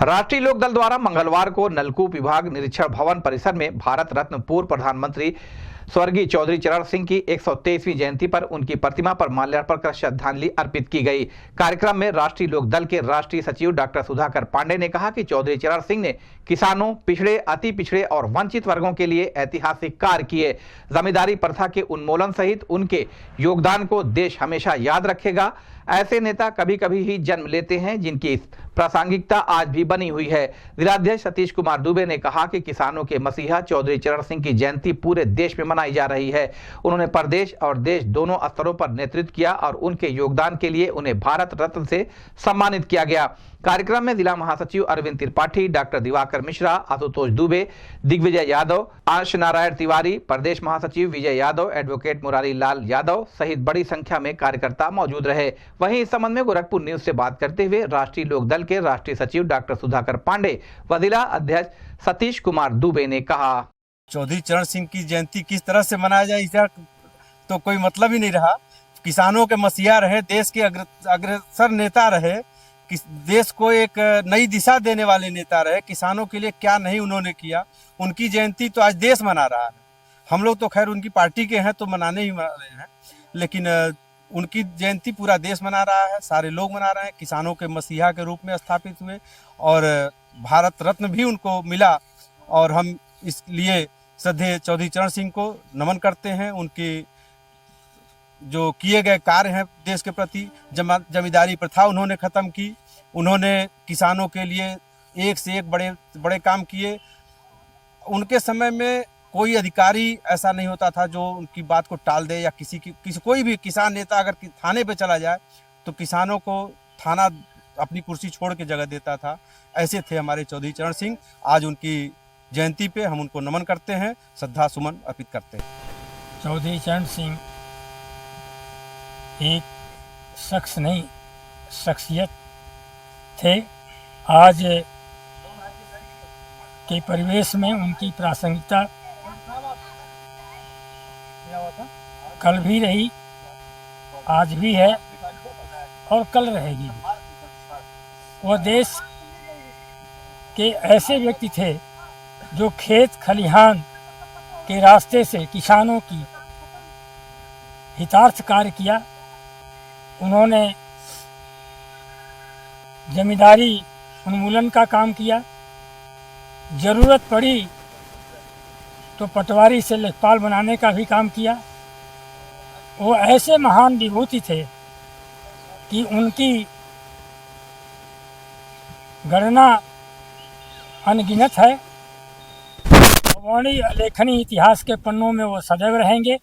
राष्ट्रीय लोकदल द्वारा मंगलवार को नलकूप विभाग निरीक्षण भवन परिसर में भारत रत्न पूर्व प्रधानमंत्री स्वर्गीय चौधरी चरण सिंह की 123वीं जयंती पर उनकी प्रतिमा पर माल्यार्पण कर श्रद्धांजलि अर्पित की गई। कार्यक्रम में राष्ट्रीय लोकदल के राष्ट्रीय सचिव डॉक्टर सुधाकर पांडे ने कहा कि चौधरी चरण सिंह ने किसानों, पिछड़े, अति पिछड़े और वंचित वर्गों के लिए ऐतिहासिक कार्य किए। जमींदारी प्रथा के उन्मूलन सहित उनके योगदान को देश हमेशा याद रखेगा। ऐसे नेता कभी कभी ही जन्म लेते हैं जिनकी प्रासंगिकता आज भी बनी हुई है। जिलाध्यक्ष सतीश कुमार दुबे ने कहा कि किसानों के मसीहा चौधरी चरण सिंह की जयंती पूरे देश में मनाई जा रही है। उन्होंने प्रदेश और देश दोनों स्तरों पर नेतृत्व किया और उनके योगदान के लिए उन्हें भारत रत्न से सम्मानित किया गया। कार्यक्रम में जिला महासचिव अरविंद त्रिपाठी, डॉक्टर दिवाकर मिश्रा, आशुतोष दुबे, दिग्विजय यादव, आश नारायण तिवारी, प्रदेश महासचिव विजय यादव, एडवोकेट मुरारी लाल यादव सहित बड़ी संख्या में कार्यकर्ता मौजूद रहे। वहीं इस संबंध में गोरखपुर न्यूज से बात करते हुए राष्ट्रीय लोकदल के राष्ट्रीय सचिव डॉक्टर सुधाकर पांडे व जिला अध्यक्ष सतीश कुमार दुबे ने कहा, चौधरी चरण सिंह की जयंती किस तरह से मनाया जाए इसका तो कोई मतलब ही नहीं रहा। किसानों के मसीहा रहे, देश के अग्रसर नेता रहे, देश को एक नई दिशा देने वाले नेता रहे। किसानों के लिए क्या नहीं उन्होंने किया। उनकी जयंती तो आज देश मना रहा है। हम लोग तो खैर उनकी पार्टी के हैं तो मनाने ही रहे हैं, लेकिन उनकी जयंती पूरा देश मना रहा है, सारे लोग मना रहे हैं। किसानों के मसीहा के रूप में स्थापित हुए और भारत रत्न भी उनको मिला और हम इसलिए श्रद्धेय चौधरी चरण सिंह को नमन करते हैं। उनकी जो किए गए कार्य हैं देश के प्रति, जमींदारी प्रथा उन्होंने ख़त्म की, उन्होंने किसानों के लिए एक से एक बड़े बड़े काम किए। उनके समय में कोई अधिकारी ऐसा नहीं होता था जो उनकी बात को टाल दे या कोई भी किसान नेता अगर थाने पे चला जाए तो किसानों को थाना अपनी कुर्सी छोड़ के जगह देता था। ऐसे थे हमारे चौधरी चरण सिंह। आज उनकी जयंती पे हम उनको नमन करते हैं, श्रद्धा सुमन अर्पित करते हैं। चौधरी चरण सिंह एक शख्स नहीं, शख्सियत थे। आज के परिवेश में उनकी प्रासंगिकता कल भी रही, आज भी है और कल रहेगी। वह देश के ऐसे व्यक्ति थे जो खेत खलिहान के रास्ते से किसानों की हितार्थ कार्य किया। उन्होंने जमींदारी उन्मूलन का काम किया। ज़रूरत पड़ी तो पटवारी से लेखपाल बनाने का भी काम किया। वो ऐसे महान विभूति थे कि उनकी गणना अनगिनत है। वाणी लेखनी इतिहास के पन्नों में वो सदैव रहेंगे।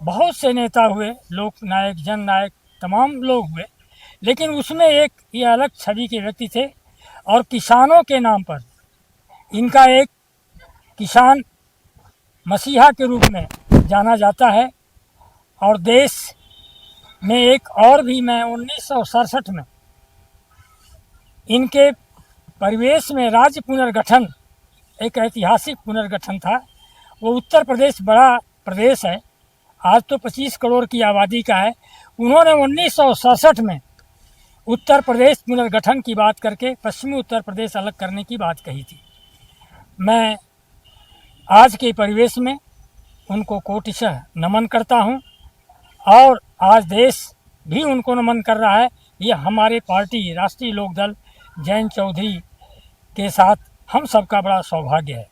बहुत से नेता हुए, लोक नायक, जन नायक, तमाम लोग हुए, लेकिन उसमें एक ये अलग छवि के व्यक्ति थे और किसानों के नाम पर इनका एक किसान मसीहा के रूप में जाना जाता है। और देश में एक और भी, मैं 1967 में इनके परिवेश में राज्य पुनर्गठन, एक ऐतिहासिक पुनर्गठन था। वो उत्तर प्रदेश बड़ा प्रदेश है, आज तो 25 करोड़ की आबादी का है। उन्होंने 1967 में उत्तर प्रदेश पुनर्गठन की बात करके पश्चिमी उत्तर प्रदेश अलग करने की बात कही थी। मैं आज के परिवेश में उनको कोटिशः नमन करता हूं और आज देश भी उनको नमन कर रहा है। ये हमारे पार्टी राष्ट्रीय लोकदल जयंत चौधरी के साथ हम सबका बड़ा सौभाग्य है।